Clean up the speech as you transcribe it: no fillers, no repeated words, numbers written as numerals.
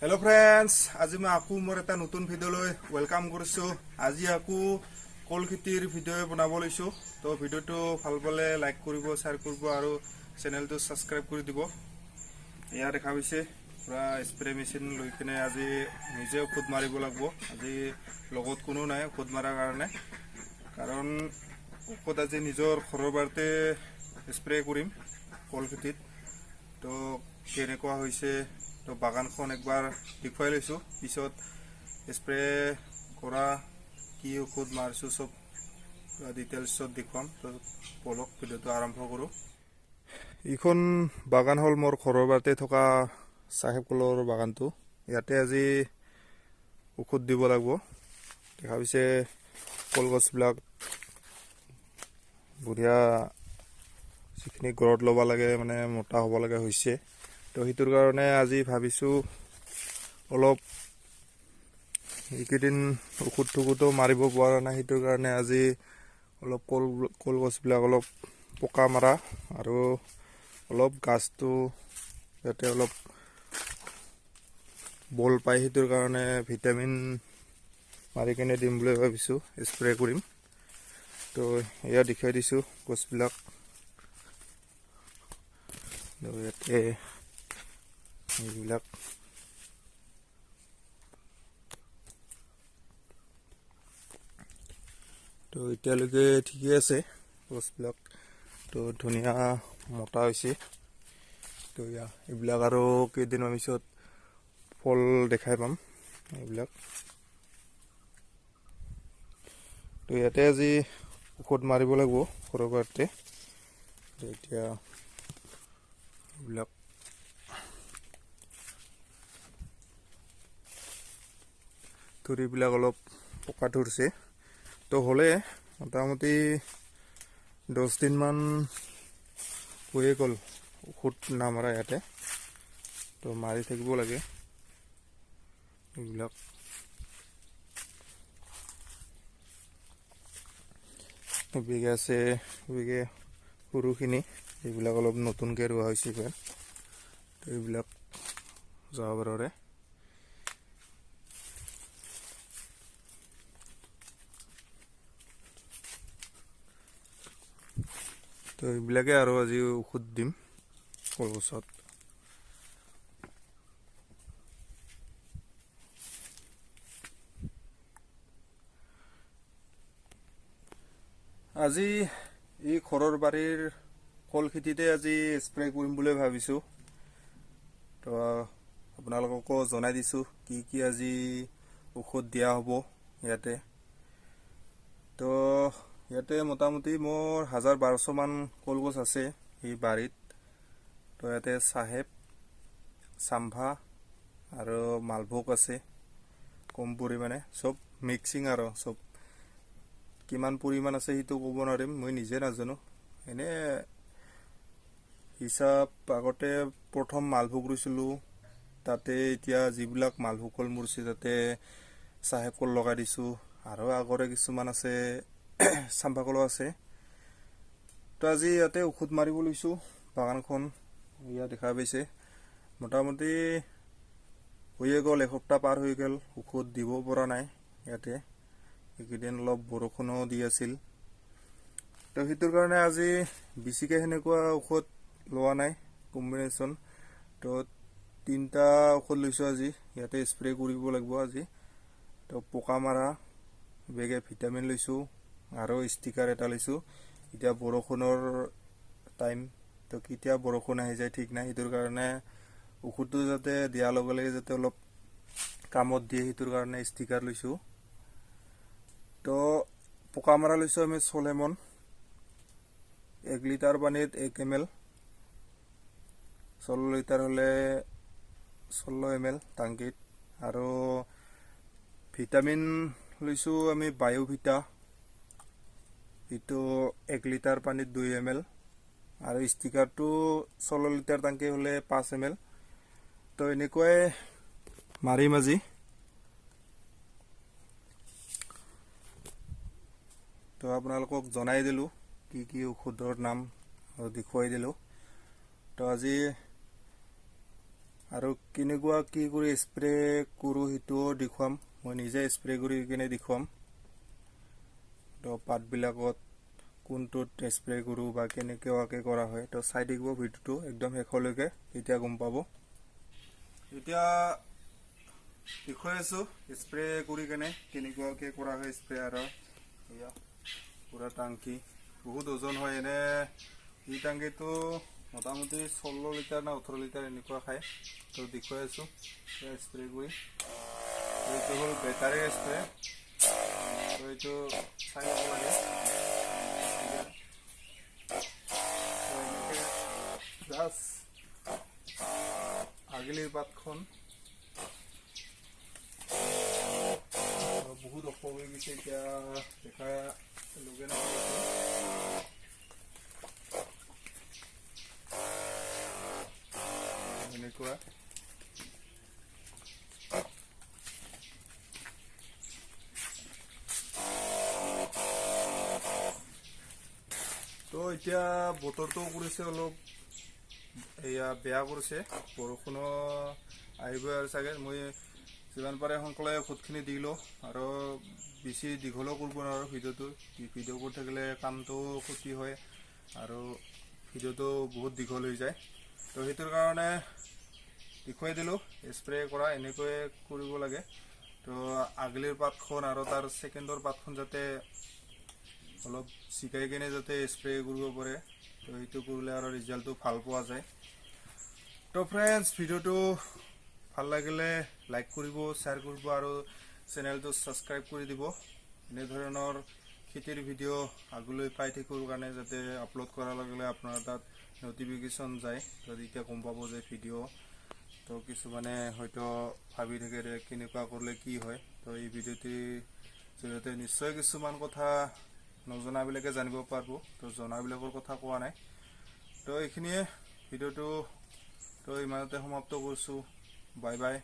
Hello friends, आज मैं आकू मोर एटा नतुन भिडिओলৈ welcome কৰিছো। আজি আকু কল খেতিৰ ভিডিও বনাব লৈছো। তো ভিডিওটো ভাল পালে লাইক কৰিব, শেয়াৰ কৰিব আৰু চেনেলটো সাবস্ক্ৰাইব কৰি দিব। এয়া দেখা হৈছে পুৰা স্প্ৰে মেচিন লৈ কিনে আজি নিজে ঔষধ মাৰিব লাগিব। আজি লগত কোনো নাই ঔষধ মাৰাৰ কাৰণে, কাৰণ ঔষধ আজি নিজৰ ঘৰৰ বাৰতে স্প্ৰে কৰিম কল খেতিত। তো কেনেকুৱা হৈছে তো বাগানখন একবাৰ দেখুৱাই লৈছো, পিছত স্প্ৰে কৰা কি ঔষধ মাৰিছো সব ডিটেইলছত দেখুৱাম। তো বলক ভিডিওটো আৰম্ভ কৰো। এইখন বাগান হ'ল মোৰ ঘৰৰ বাৰতে থকা চাহেব কলৰ বাগানটো। ইয়াতে আজি ঔষধ দিব লাগিব। দেখা হৈছে কলগছবিলাক বঢ়িয়া যিখিনি গৰত ল'ব লাগে, মানে মোটা হ'ব লাগে হৈছে। তো সেইটোৰ কাৰণে আজি ভাবিছোঁ অলপ এইকেইদিন ঔষধটো মাৰিব পৰা নাই, সেইটোৰ কাৰণে আজি অলপ কলগছবিলাক অলপ পকা মাৰা আৰু অলপ গাছটো যাতে অলপ বল পায়, সেইটোৰ কাৰণে ভিটামিন মাৰি কিনে দিম বুলি ভাবিছোঁ, স্প্ৰে কৰিম। তো এয়া দেখাই দিছোঁ গছবিলাক। ইয়াতে এইবিলাক তো এতিয়ালৈকে ঠিকে আছে গছবিলাক, তো ধুনীয়া মোটা হৈছে। তো এইবিলাক আৰু কেইদিনমান পিছত ফল দেখাই পাম এইবিলাক। তো ইয়াতে আজি ঔষধ মাৰিব লাগিব ঘৰৰ বাৰতে। এতিয়া এইবিলাক থুৰিবিলাক অলপ পকা ধৰিছে, তো হ'লে মোটামুটি 10 দিনমান হৈয়ে গ'ল ঔষধ নামাৰা ইয়াতে। তো মাৰি থাকিব লাগে এইবিলাক। বিঘা আছে, বিঘে সৰুখিনি এইবিলাক অলপ নতুনকৈ ৰোৱা হৈছে এইবাৰ। তো এইবিলাক যাব পাৰে। তো এইবিলাকে আৰু আজি ঔষধ দিম কলগছত। আজি এই ঘৰৰ বাৰীৰ কল খেতিতে আজি স্প্ৰে কৰিম বুলি ভাবিছোঁ। তো আপোনালোককো জনাই দিছোঁ কি কি আজি ঔষধ দিয়া হ'ব ইয়াতে। তো ইয়াতে মোটামুটি মোৰ 1000-1200 মান কলগছ আছে এই বাৰীত। তো ইয়াতে চাহেব, চাম্ভা আৰু মালভোগ আছে কম পৰিমাণে, চব মিক্সিং আৰু চব। কিমান পৰিমাণ আছে সেইটো ক'ব নোৱাৰিম, মই নিজে নাজানো। এনে হিচাপ আগতে প্ৰথম মালভোগ ৰুইছিলোঁ, তাতে এতিয়া যিবিলাক মালভোগ কল মৰিছে তাতে চাহেব কল লগাই দিছোঁ। আৰু আগৰে কিছুমান আছে চাম্ভা কলো আছে। তো আজি ইয়াতে ঔষধ মাৰিব লৈছোঁ বাগানখন। ইয়াত দেখা পাইছে মোটামুটি হৈয়ে গ'ল, এসপ্তাহ পাৰ হৈ গ'ল ঔষধ দিব পৰা নাই ইয়াতে। এইকেইদিন অলপ বৰষুণো দি আছিল, তো সেইটোৰ কাৰণে আজি বেছিকৈ সেনেকুৱা ঔষধ লোৱা নাই কম্বিনেশ্যন। তো 3টা ঔষধ লৈছোঁ আজি ইয়াতে স্প্ৰে কৰিব লাগিব আজি। তো পকা মাৰা বেগে ভিটামিন লৈছোঁ আৰু ষ্টিকাৰ এটা লৈছোঁ। এতিয়া বৰষুণৰ টাইম, তো কেতিয়া বৰষুণ আহি যায় ঠিক নাই, সেইটোৰ কাৰণে ঔষধটো যাতে দিয়াৰ লগে লগে যাতে অলপ কামত দিয়ে, সেইটোৰ কাৰণে ষ্টিকাৰ লৈছোঁ। তো পকা মাৰা লৈছোঁ আমি চলেমন, 1 লিটাৰ পানীত 1 ml, 16 লিটাৰ হ'লে 16 ml টাংকিত। আৰু ভিটামিন লৈছোঁ আমি বায়োভিটা, এইটো 1 লিটাৰ পানীত 2 ml, আৰু ষ্টিকাৰটো 16 লিটাৰ টাংকি হ'লে 5 ml। তো এনেকুৱাই মাৰিম আজি। তো আপোনালোকক জনাই দিলোঁ কি কি ঔষধৰ নাম দেখুৱাই দিলোঁ। তো আজি আৰু কেনেকুৱা কি কৰি স্প্ৰে কৰোঁ সেইটোও দেখুৱাম মই নিজে স্প্ৰে কৰি কিনে দেখুৱাম তো পাতবিলাকত কোনটোত স্প্ৰে কৰোঁ বা কেনেকুৱাকৈ কৰা হয় তো চাই থাকিব ভিডিঅ'টো একদম শেষলৈকে তেতিয়া গম পাব এতিয়া দেখুৱাই আছোঁ স্প্ৰে কৰি কেনে কেনেকুৱাকৈ কৰা হয় স্প্ৰে আৰু এয়া পুৰা টাংকি বহুত ওজন হয় এনে এই টাংকিটো মোটামুটি 16 লিটাৰ না 18 লিটাৰ এনেকুৱা খায় তো দেখুৱাই আছোঁ স্প্ৰে কৰি এইটো হ'ল বেটাৰী স্প্ৰে তো এইটো চাই ল'ব লাগে জাষ্ট আগিলিৰ পাতখন বহুত ওখ হৈ গৈছে এতিয়া দেখা লগে এনেকুৱা তো এতিয়া বতৰটো কৰিছে অলপ এয়া বেয়া কৰিছে বৰষুণো আহিব আৰু চাগে মই যিমান পাৰে সোনকালে ঔষধখিনি দিলোঁ আৰু বেছি দীঘলো কৰিব নোৱাৰোঁ ভিডিঅ'টো ভিডিঅ' কৰি থাকিলে কামটো ক্ষতি হয় আৰু ভিডিঅ'টো বহুত দীঘল হৈ যায় তো সেইটোৰ কাৰণে দেখুৱাই দিলোঁ স্প্ৰে কৰা এনেকৈ কৰিব লাগে তো আগলিৰ পাতখন আৰু তাৰ ছেকেণ্ডৰ পাতখন যাতে অলপ চিকাই কিনে যাতে স্প্ৰে কৰিব পাৰে তো সেইটো কৰিলে আৰু ৰিজাল্টটো ভাল পোৱা যায় তো ফ্ৰেণ্ডছ ভিডিঅ'টো ভাল লাগিলে লাইক কৰিব শ্বেয়াৰ কৰিব আৰু চেনেলটো ছাবস্ক্ৰাইব কৰি দিব এনে ধৰণৰ খেতিৰ ভিডিঅ' আগলৈ পাই থাকিবৰ কাৰণে যাতে আপলোড কৰাৰ লগে লগে আপোনাৰ তাত নটিফিকেশ্যন যায় তো তেতিয়া গম পাব যে ভিডিঅ' তো কিছুমানে হয়তো ভাবি থাকে যে কেনেকুৱা কৰিলে কি হয় তো এই ভিডিঅ'টিৰ জৰিয়তে নিশ্চয় কিছুমান কথা নজনাবিলাকে জানিব পাৰিব তো জনাবিলাকৰ কথা কোৱা নাই তো এইখিনিয়ে ভিডিঅ'টো তো ইমানতে সমাপ্ত কৰিছোঁ বাই বাই